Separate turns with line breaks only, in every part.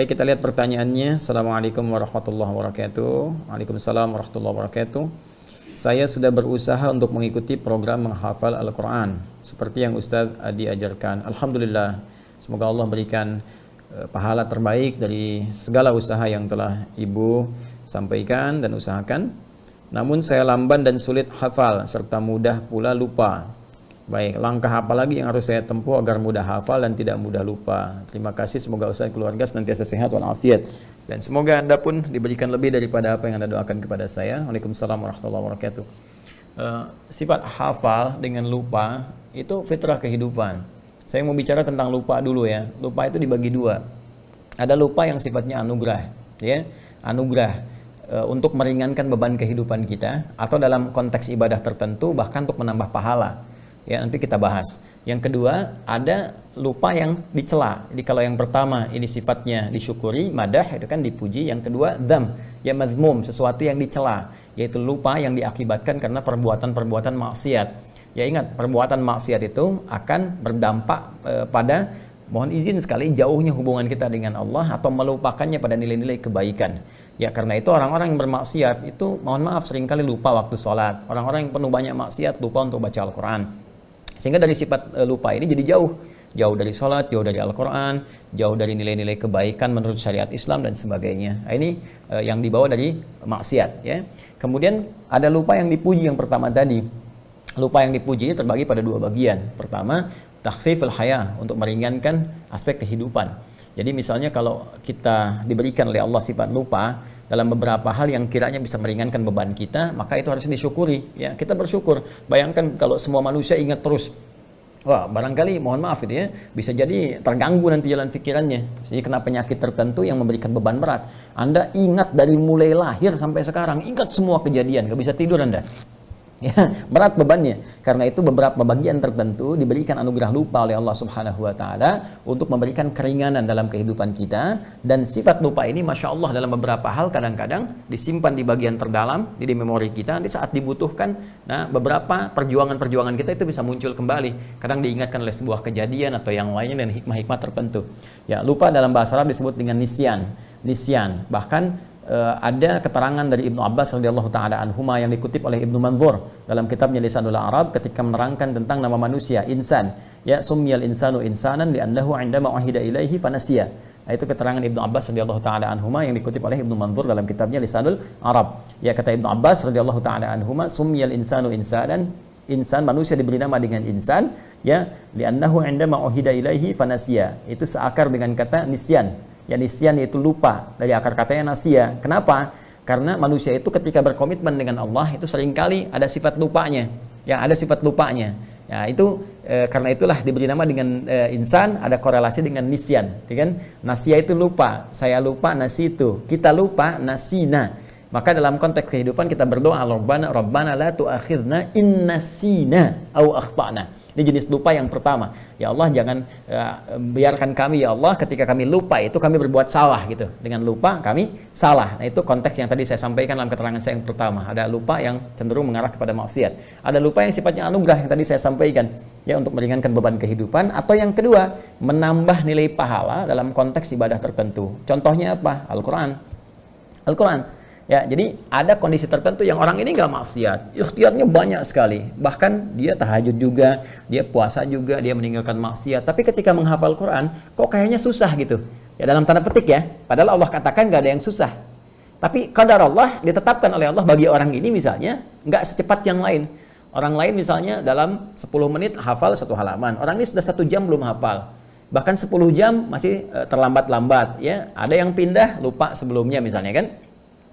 Baik, kita lihat pertanyaannya. Assalamualaikum warahmatullahi wabarakatuh. Waalaikumsalam warahmatullahi wabarakatuh. Saya sudah berusaha untuk mengikuti program menghafal Al-Quran seperti yang Ustadz Adi ajarkan. Alhamdulillah, semoga Allah berikan pahala terbaik dari segala usaha yang telah Ibu sampaikan dan usahakan. Namun saya lamban dan sulit hafal serta mudah pula lupa. Baik, langkah apa lagi yang harus saya tempuh agar mudah hafal dan tidak mudah lupa? Terima kasih, semoga Ustaz keluarga senantiasa sehat walafiat. Dan semoga Anda pun diberikan lebih daripada apa yang Anda doakan kepada saya. Waalaikumsalam warahmatullahi wabarakatuh. Sifat hafal dengan lupa itu fitrah kehidupan. Saya mau bicara tentang lupa dulu ya. Lupa itu dibagi dua. Ada lupa yang sifatnya anugerah, ya. Anugerah untuk meringankan beban kehidupan kita, atau dalam konteks ibadah tertentu bahkan untuk menambah pahala. Ya, nanti kita bahas. Yang kedua, ada lupa yang dicela. Jadi kalau yang pertama ini sifatnya disyukuri, madah, itu kan dipuji. Yang kedua, dzam, ya mazmum, sesuatu yang dicela, yaitu lupa yang diakibatkan karena perbuatan-perbuatan maksiat. Ya ingat, perbuatan maksiat itu akan berdampak pada, mohon izin sekali, jauhnya hubungan kita dengan Allah atau melupakannya pada nilai-nilai kebaikan. Ya karena itu orang-orang yang bermaksiat itu, mohon maaf, seringkali lupa waktu sholat. Orang-orang yang penuh banyak maksiat lupa untuk baca Al-Quran. Sehingga dari sifat lupa ini jadi jauh dari sholat, jauh dari Al-Quran, jauh dari nilai-nilai kebaikan menurut syariat Islam dan sebagainya. Nah, ini yang dibawa dari maksiat. Ya. Kemudian ada lupa yang dipuji yang pertama tadi. Lupa yang dipuji ini terbagi pada dua bagian. Pertama, takhfiful haya, untuk meringankan aspek kehidupan. Jadi misalnya kalau kita diberikan oleh Allah sifat lupa dalam beberapa hal yang kiranya bisa meringankan beban kita, maka itu harus disyukuri. Ya, kita bersyukur. Bayangkan kalau semua manusia ingat terus, wah barangkali, mohon maaf itu ya, bisa jadi terganggu nanti jalan pikirannya. Jadi kena penyakit tertentu yang memberikan beban berat. Anda ingat dari mulai lahir sampai sekarang, ingat semua kejadian, gak bisa tidur Anda. Ya, berat bebannya. Karena itu beberapa bagian tertentu diberikan anugerah lupa oleh Allah Subhanahu wa taala untuk memberikan keringanan dalam kehidupan kita. Dan sifat lupa ini Masya Allah dalam beberapa hal kadang-kadang disimpan di bagian terdalam di memori kita. Nanti saat dibutuhkan, nah beberapa perjuangan-perjuangan kita itu bisa muncul kembali. Kadang diingatkan oleh sebuah kejadian atau yang lainnya dan hikmah-hikmah tertentu. Ya, lupa dalam bahasa Arab disebut dengan nisyan. Bahkan ada keterangan dari Ibnu Abbas radhiyallahu taala anhuma yang dikutip oleh Ibnu Manzur dalam kitabnya Lisanul Arab ketika menerangkan tentang nama manusia insan. Ya, summiyal insanu insanan li'annahu 'indama uhida ilaihi fanasiya. Nah, itu keterangan Ibnu Abbas radhiyallahu taala anhuma yang dikutip oleh Ibnu Manzur dalam kitabnya Lisanul Arab. Ya, kata Ibnu Abbas radhiyallahu taala anhuma, summiyal insanu insanan, insan, manusia diberi nama dengan insan, ya, li'annahu 'indama uhida ilaihi fanasiya. Itu seakar dengan kata nisyan. Ya, nisyan yaitu lupa, dari akar katanya nasia. Kenapa? Karena manusia itu ketika berkomitmen dengan Allah itu seringkali ada sifat lupanya. Ya, ada sifat lupanya. Ya, itu karena itulah diberi nama dengan insan, ada korelasi dengan nisyan, ya kan? Nasia itu lupa, saya lupa, nasi itu. Kita lupa, nasina. Maka dalam konteks kehidupan kita berdoa, Rabbana la tu'akhidna in nasina au akhtana. Ini jenis lupa yang pertama. Ya Allah, jangan biarkan kami ya Allah ketika kami lupa itu kami berbuat salah gitu. Dengan lupa kami salah. Nah, itu konteks yang tadi saya sampaikan dalam keterangan saya yang pertama. Ada lupa yang cenderung mengarah kepada maksiat. Ada lupa yang sifatnya anugerah yang tadi saya sampaikan, ya, untuk meringankan beban kehidupan. Atau yang kedua, menambah nilai pahala dalam konteks ibadah tertentu. Contohnya apa? Al-Quran. Ya, jadi ada kondisi tertentu yang orang ini nggak maksiat, ikhtiarnya banyak sekali, bahkan dia tahajud juga, dia puasa juga, dia meninggalkan maksiat. Tapi ketika menghafal Quran, kok kayaknya susah gitu. Ya, dalam tanda petik ya, padahal Allah katakan nggak ada yang susah. Tapi qadar Allah ditetapkan oleh Allah bagi orang ini misalnya nggak secepat yang lain. Orang lain misalnya dalam 10 menit hafal 1 halaman, orang ini sudah 1 jam belum hafal. Bahkan 10 jam masih terlambat-lambat. Ya, ada yang pindah lupa sebelumnya misalnya kan.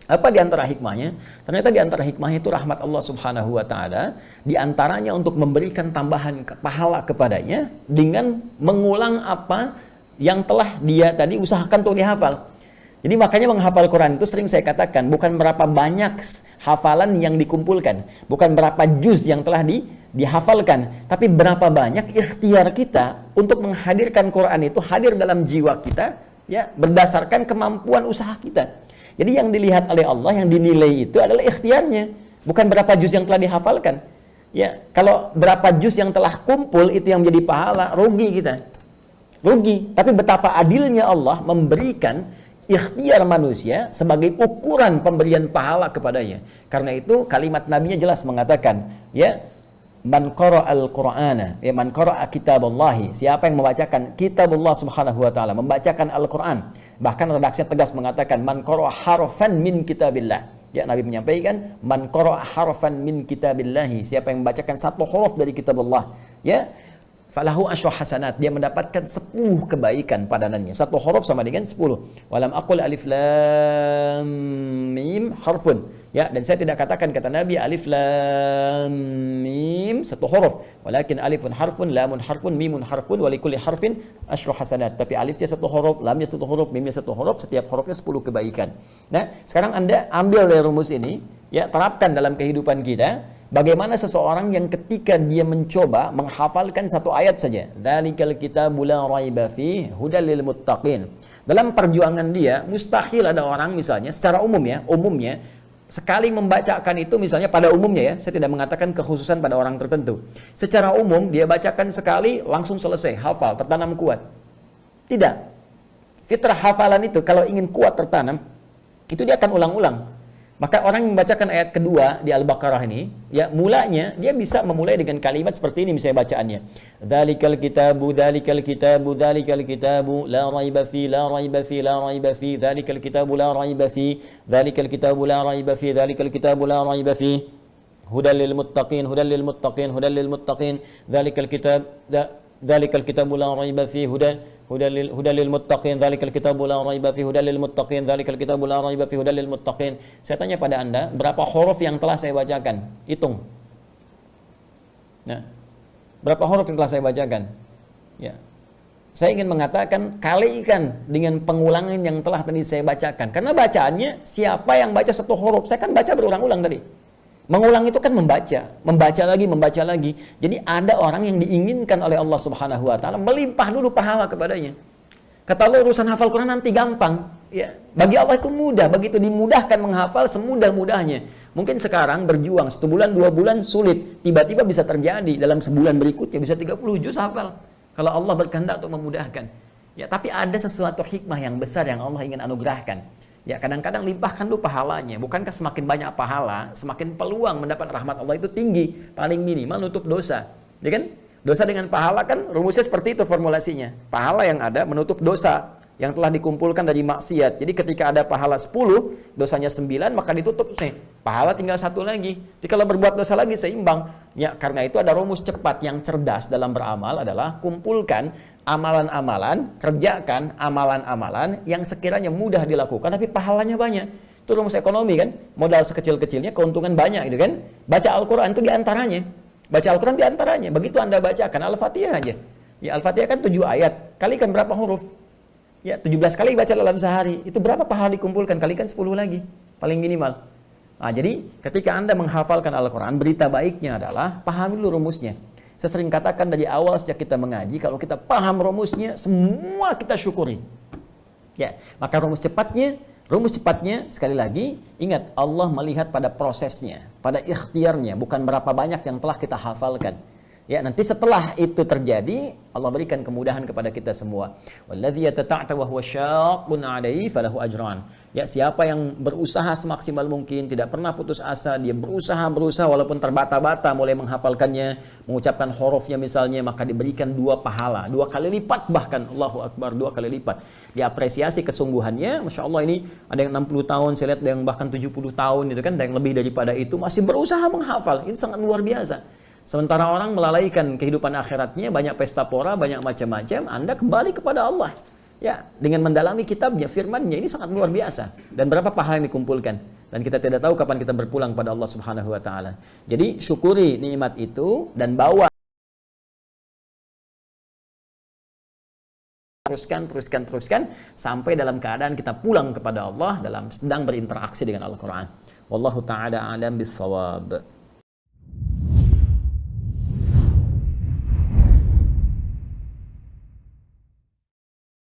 Apa di antara hikmahnya? Ternyata di antara hikmahnya itu rahmat Allah Subhanahu wa taala, di antaranya untuk memberikan tambahan pahala kepadanya dengan mengulang apa yang telah dia tadi usahakan untuk dihafal. Jadi makanya menghafal Quran itu sering saya katakan bukan berapa banyak hafalan yang dikumpulkan, bukan berapa juz yang telah dihafalkan, tapi berapa banyak ikhtiar kita untuk menghadirkan Quran itu hadir dalam jiwa kita, ya, berdasarkan kemampuan usaha kita. Jadi yang dilihat oleh Allah, yang dinilai itu adalah ikhtiarnya, bukan berapa juz yang telah dihafalkan. Ya, kalau berapa juz yang telah kumpul itu yang menjadi pahala, rugi kita. rugi. Tapi betapa adilnya Allah memberikan ikhtiar manusia sebagai ukuran pemberian pahala kepadanya. Karena itu kalimat nabinya jelas mengatakan, ya, man qara'al Qur'ana, ya, man qara'a kitaballahi, siapa yang membacakan kitabullah subhanahu wa ta'ala, membacakan Al-Qur'an. Bahkan redaksinya tegas mengatakan man qara'a harfan min kitabillah. Ya, Nabi menyampaikan man qara'a harfan min kitabillahi, siapa yang membacakan satu huruf dari kitabullah, ya, falahu asyru hasanat, dia mendapatkan 10 kebaikan padanannya. Satu huruf sama dengan 10. Walam aqul alif lam mim harfun. Ya, dan saya tidak katakan kata Nabi alif lam mim satu huruf, walakin alifun harfun, lamun harfun, mimun harfun, wa likulli harfin asyru hasanat. Tapi alifnya satu huruf, lamnya satu huruf, mimnya satu huruf, setiap hurufnya 10 kebaikan. Nah, sekarang Anda ambil dari rumus ini, ya, terapkan dalam kehidupan kita. Bagaimana seseorang yang ketika dia mencoba menghafalkan satu ayat saja, dzalikal kitabu la raiba fihi hudal lil muttaqin. Dalam perjuangan dia, mustahil ada orang misalnya secara umum ya, umumnya sekali membacakan itu misalnya pada umumnya ya, saya tidak mengatakan kekhususan pada orang tertentu. Secara umum dia bacakan sekali langsung selesai, hafal, tertanam kuat. Tidak. Fitrah hafalan itu kalau ingin kuat tertanam, itu dia akan ulang-ulang. Maka orang yang membacakan ayat kedua di Al-Baqarah ini, ya, mulanya dia bisa memulai dengan kalimat seperti ini misalnya bacaannya. Dzalikal kitabu, dzalikal kitabu, dzalikal kitabu, la raiba fi, la raiba fi, la raiba fi, dzalikal kitabu la raiba fi, dzalikal kitabu la raiba fi, dzalikal kitabu la raiba fi. Hudal lil muttaqin, hudal lil muttaqin, hudal lil muttaqin, dzalikal kitab, dzalikal kitabu la raiba fi, hudal lil muttaqin, dzalikal kitabu la raiba fi, hudal lil muttaqin, dzalikal kitabu la raiba fi, hudal lil muttaqin. Saya tanya pada Anda, berapa huruf yang telah saya bacakan? Hitung. Nah, berapa huruf yang telah saya bacakan? Ya. Saya ingin mengatakan kalikan dengan pengulangan yang telah tadi saya bacakan. Karena bacaannya siapa yang baca satu huruf? Saya kan baca berulang-ulang tadi. Mengulang itu kan membaca lagi. Jadi ada orang yang diinginkan oleh Allah Subhanahu wa taala melimpah dulu pahala kepadanya. Kata Allah, urusan hafal Quran nanti gampang, ya. Bagi Allah itu mudah, begitu dimudahkan menghafal semudah-mudahnya. Mungkin sekarang berjuang 1 bulan, 2 bulan sulit, tiba-tiba bisa terjadi dalam sebulan berikutnya bisa 30 juz hafal. Kalau Allah berkehendak untuk memudahkan. Ya, tapi ada sesuatu hikmah yang besar yang Allah ingin anugerahkan. Ya, kadang-kadang limpahkan dulu pahalanya. Bukankah semakin banyak pahala, semakin peluang mendapat rahmat Allah itu tinggi, paling minimal nutup dosa. Ya kan? Dosa dengan pahala kan rumusnya seperti itu formulasinya. Pahala yang ada menutup dosa yang telah dikumpulkan dari maksiat. Jadi ketika ada pahala 10, dosanya 9, maka ditutup nih. Pahala tinggal 1 lagi. Jadi kalau berbuat dosa lagi seimbang. Ya, karena itu ada rumus cepat yang cerdas dalam beramal adalah kumpulkan amalan-amalan, kerjakan amalan-amalan yang sekiranya mudah dilakukan tapi pahalanya banyak. Itu rumus ekonomi kan, modal sekecil-kecilnya keuntungan banyak gitu kan. Baca Al-Quran itu diantaranya. Baca Al-Quran diantaranya. Begitu Anda bacakan Al-Fatihah aja. Ya, Al-Fatihah kan 7 ayat. Kalikan berapa huruf? Ya, 17 kali baca dalam sehari. Itu berapa pahala dikumpulkan? Kalikan 10 lagi. Paling minimal. Nah, jadi ketika Anda menghafalkan Al-Quran, berita baiknya adalah pahami dulu rumusnya. Saya sering katakan dari awal sejak kita mengaji, kalau kita paham rumusnya, semua kita syukuri. Ya, maka rumus cepatnya sekali lagi, ingat Allah melihat pada prosesnya, pada ikhtiarnya, bukan berapa banyak yang telah kita hafalkan. Ya, nanti setelah itu terjadi, Allah berikan kemudahan kepada kita semua. Walladzi yatata'ta wa huwa syaqqun 'alaihi falahu ajran. Ya, siapa yang berusaha semaksimal mungkin, tidak pernah putus asa, dia berusaha walaupun terbata-bata mulai menghafalkannya, mengucapkan hurufnya misalnya, maka diberikan 2 pahala, 2 kali lipat bahkan, Allahu Akbar, 2 kali lipat. Diapresiasi kesungguhannya, Masya Allah ini ada yang 60 tahun, saya lihat ada yang bahkan 70 tahun, itu kan, ada yang lebih daripada itu, masih berusaha menghafal, ini sangat luar biasa. Sementara orang melalaikan kehidupan akhiratnya, banyak pesta pora, banyak macam-macam, Anda kembali kepada Allah. Ya, dengan mendalami kitabnya, firmannya, ini sangat luar biasa. Dan berapa pahala yang dikumpulkan. Dan kita tidak tahu kapan kita berpulang pada Allah Subhanahu wa taala. Jadi syukuri nikmat itu dan bawa teruskan sampai dalam keadaan kita pulang kepada Allah dalam sedang berinteraksi dengan Al-Qur'an. Wallahu taala a'lam bissawab.